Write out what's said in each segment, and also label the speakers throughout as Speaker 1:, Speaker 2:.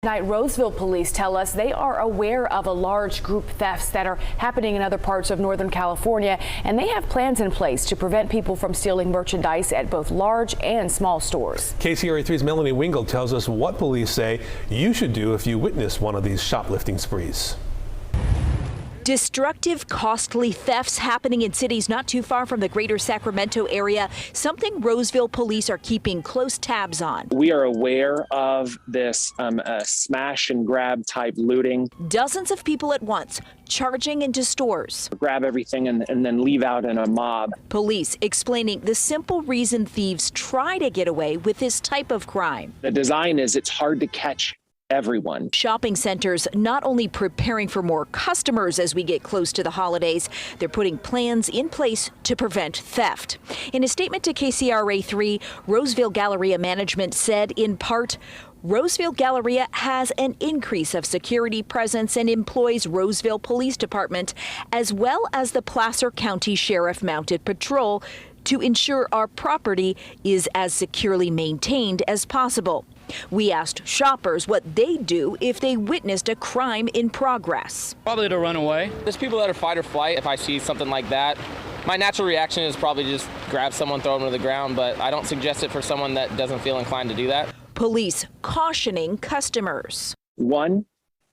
Speaker 1: Tonight, Roseville police tell us they are aware of a large group thefts that are happening in other parts of Northern California, and they have plans in place to prevent people from stealing merchandise at both large and small stores.
Speaker 2: KCRA3's Melanie Wingo tells us what police say you should do if you witness one of these shoplifting sprees.
Speaker 3: Destructive, costly thefts happening in cities not too far from the greater Sacramento area, something Roseville police are keeping close tabs on.
Speaker 4: We are aware of this smash and grab type looting.
Speaker 3: Dozens of people at once charging into stores.
Speaker 4: Grab everything and then leave out in a mob.
Speaker 3: Police explaining the simple reason thieves try to get away with this type of crime.
Speaker 4: The design is it's hard to catch everyone.
Speaker 3: Shopping centers not only preparing for more customers as we get close to the holidays, they're putting plans in place to prevent theft. In a statement to KCRA3, Roseville Galleria management said in part, Roseville Galleria has an increase of security presence and employs Roseville Police Department as well as the Placer County Sheriff Mounted Patrol to ensure our property is as securely maintained as possible. We asked shoppers what they'd do if they witnessed a crime in progress.
Speaker 5: Probably to run away.
Speaker 6: There's people that are fight or flight. If I see something like that, my natural reaction is probably just grab someone, throw them to the ground, but I don't suggest it for someone that doesn't feel inclined to do that.
Speaker 3: Police cautioning customers.
Speaker 4: One,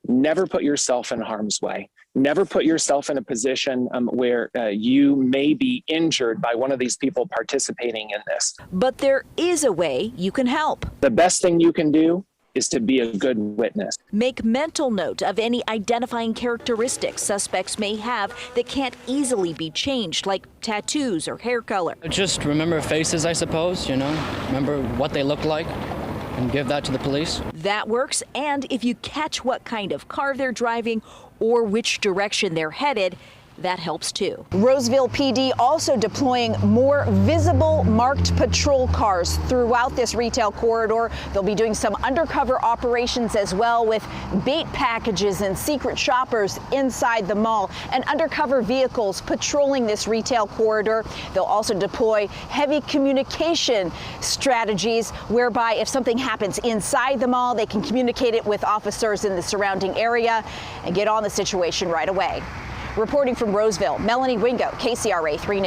Speaker 4: never put yourself in harm's way. Never put yourself in a position where you may be injured by one of these people participating in this.
Speaker 3: But there is a way you can help.
Speaker 4: The best thing you can do is to be a good witness.
Speaker 3: Make mental note of any identifying characteristics suspects may have that can't easily be changed, like tattoos or hair color.
Speaker 5: Just remember faces, I suppose, remember what they look like and give that to the police.
Speaker 3: That works, and if you catch what kind of car they're driving or which direction they're headed, that helps too.
Speaker 7: Roseville PD also deploying more visible marked patrol cars throughout this retail corridor. They'll be doing some undercover operations as well with bait packages and secret shoppers inside the mall and undercover vehicles patrolling this retail corridor. They'll also deploy heavy communication strategies whereby if something happens inside the mall, they can communicate it with officers in the surrounding area and get on the situation right away. Reporting from Roseville, Melanie Wingo, KCRA 3 News.